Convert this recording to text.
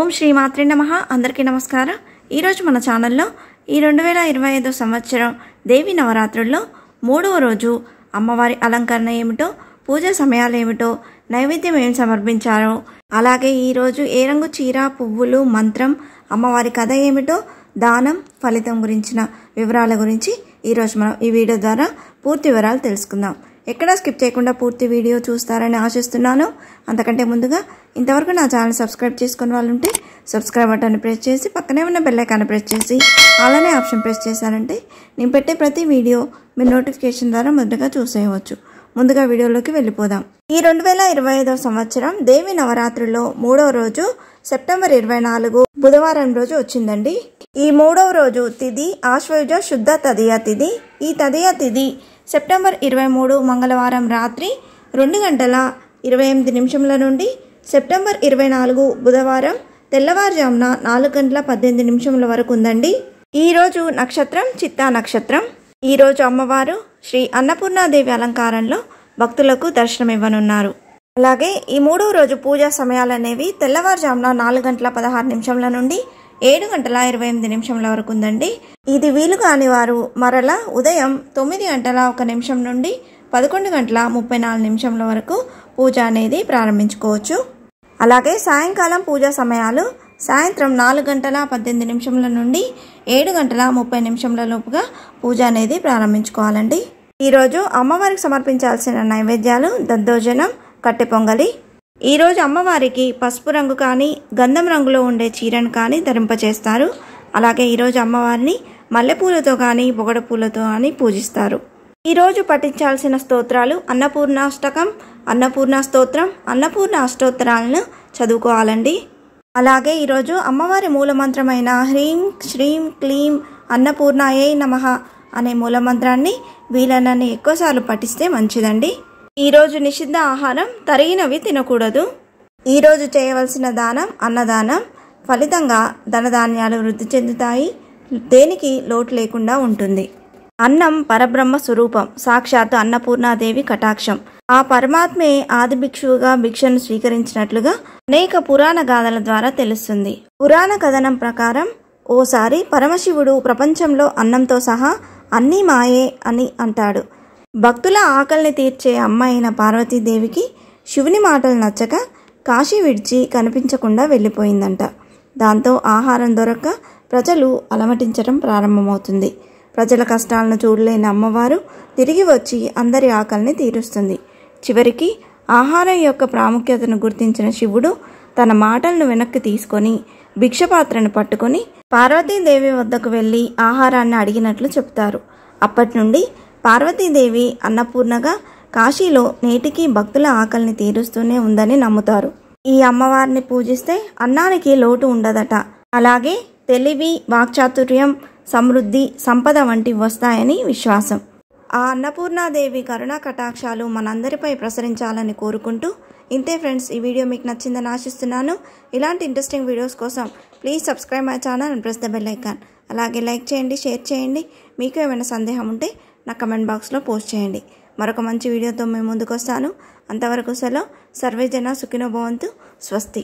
ఓం శ్రీ మాత్రే నమః. అందరికీ నమస్కారం. ఈరోజు మన ఛానల్లో ఈ 2025 సంవత్సరం దేవి నవరాత్రుల్లో 3వ రోజు అమ్మవారి అలంకరణ ఏమిటో, పూజ సమయాలు ఏమిటో, నైవేద్యం ఏమి సమర్పించారో, అలాగే ఈరోజు ఏ రంగు చీర, పువ్వులు, మంత్రం, అమ్మవారి కథ ఏమిటో, దానం, ఫలితం గురించిన వివరాల గురించి ఈరోజు మనం ఈ వీడియో ద్వారా పూర్తి వివరాలు తెలుసుకుందాం. ఎక్కడా స్కిప్ చేయకుండా పూర్తి వీడియో చూస్తారని ఆశిస్తున్నాను. అంతకంటే ముందుగా ఇంతవరకు నా ఛానల్ సబ్స్క్రైబ్ చేసుకునే వాళ్ళు ఉంటే సబ్స్క్రైబ్ బటన్ ప్రెస్ చేసి పక్కనే ఉన్న బెల్ ఐకాన్ ప్రెస్ చేసి అలానే ఆప్షన్ ప్రెస్ చేశారంటే నేను పెట్టే ప్రతి వీడియో మీ నోటిఫికేషన్ ద్వారా మొదటగా చూసేయవచ్చు. ముందుగా వీడియోలోకి వెళ్ళిపోదాం. ఈ 2025 సంవత్సరం దేవి నవరాత్రుల్లో 3వ రోజు సెప్టెంబర్ 24 బుధవారం రోజు వచ్చిందండి. ఈ 3వ రోజు తిథి ఆశ్వయుజ శుద్ధ తదియ తిథి. ఈ తదియ తిథి సెప్టెంబర్ 23 మంగళవారం రాత్రి 2:28 నుండి సెప్టెంబర్ 24 బుధవారం తెల్లవారుజామున 4:18 వరకు ఉందండి. ఈరోజు నక్షత్రం చిత్తా నక్షత్రం. ఈరోజు అమ్మవారు శ్రీ అన్నపూర్ణాదేవి అలంకారంలో భక్తులకు దర్శనమివ్వనున్నారు. అలాగే ఈ 3వ రోజు పూజా సమయాలు అనేవి తెల్లవారుజామున 4:16 నుండి 7:28 వరకు ఉందండి. ఇది వీలు కాని వారు మరలా ఉదయం 9:01 నుండి 11:34 వరకు పూజ అనేది ప్రారంభించుకోవచ్చు. అలాగే సాయంకాలం పూజా సమయాలు సాయంత్రం 4:18 నుండి 7:30 లోపుగా పూజ అనేది ప్రారంభించుకోవాలండి. ఈరోజు అమ్మవారికి సమర్పించాల్సిన నైవేద్యాలు దద్దోజనం, కట్టె పొంగలి. ఈరోజు అమ్మవారికి పసుపు రంగు కానీ గంధం రంగులో ఉండే చీరను కానీ ధరింపచేస్తారు. అలాగే ఈరోజు అమ్మవారిని మల్లెపూలతో కానీ పొగడ పూలతో కానీ పూజిస్తారు. ఈరోజు పఠించాల్సిన స్తోత్రాలు అన్నపూర్ణాష్టకం, అన్నపూర్ణ స్తోత్రం, అన్నపూర్ణ అష్టోత్తరాలను చదువుకోవాలండి. అలాగే ఈరోజు అమ్మవారి మూలమంత్రమైన హ్రీం శ్రీం క్లీం అన్నపూర్ణాయై నమః అనే మూలమంత్రాన్ని వీలైనన్ని ఎక్కువసార్లు పఠిస్తే మంచిదండి. ఈరోజు నిషిద్ధ ఆహారం తరిగినవి తినకూడదు. ఈరోజు చేయవలసిన దానం అన్నదానం. ఫలితంగా ధనధాన్యాలు వృద్ధి చెందుతాయి. దేనికి లోటు లేకుండా ఉంటుంది. అన్నం పరబ్రహ్మ స్వరూపం, సాక్షాత్తు అన్నపూర్ణాదేవి కటాక్షం. ఆ పరమాత్మే ఆది భిక్షువుగా భిక్షను స్వీకరించినట్లుగా అనేక పురాణ గాథల ద్వారా తెలుస్తుంది. పురాణ కథనం ప్రకారం ఓసారి పరమశివుడు ప్రపంచంలో అన్నంతో సహా అన్నీ మాయే అని అంటాడు. భక్తుల ఆకలిని తీర్చే అమ్మ అయిన పార్వతీదేవికి శివుని మాటలు నచ్చక కాశీ విడిచి కనిపించకుండా వెళ్ళిపోయిందంట. దాంతో ఆహారం దొరక్క ప్రజలు అలమటించడం ప్రారంభమవుతుంది. ప్రజల కష్టాలను చూడలేని అమ్మవారు తిరిగి వచ్చి అందరి ఆకలిని తీరుస్తుంది. చివరికి ఆహారం యొక్క ప్రాముఖ్యతను గుర్తించిన శివుడు తన మాటలను వెనక్కి తీసుకొని భిక్షపాత్రను పట్టుకొని పార్వతీదేవి వద్దకు వెళ్ళి ఆహారాన్ని అడిగినట్లు చెప్తారు. అప్పటి నుండి పార్వతీదేవి అన్నపూర్ణగా కాశీలో నేటికి భక్తుల ఆకలిని తీరుస్తూనే ఉందని నమ్ముతారు. ఈ అమ్మవారిని పూజిస్తే అన్నానికి లోటు ఉండదట. అలాగే తెలివి, వాక్చాతుర్యం, సమృద్ధి, సంపద వంటివి వస్తాయని విశ్వాసం. ఆ అన్నపూర్ణాదేవి కరుణా కటాక్షాలు మనందరిపై ప్రసరించాలని కోరుకుంటూ ఇంతే ఫ్రెండ్స్. ఈ వీడియో మీకు నచ్చిందని ఆశిస్తున్నాను. ఇలాంటి ఇంట్రెస్టింగ్ వీడియోస్ కోసం please subscribe my channel and press the bell icon. అలాగే లైక్ చేయండి, షేర్ చేయండి. మీకు ఏమైనా సందేహం ఉంటే నా కమెంట్ బాక్స్లో పోస్ట్ చేయండి. మరొక మంచి వీడియోతో మేము ముందుకు వస్తాను. అంతవరకు సెలవు. సర్వే జన సుఖినో భవంతు. స్వస్తి.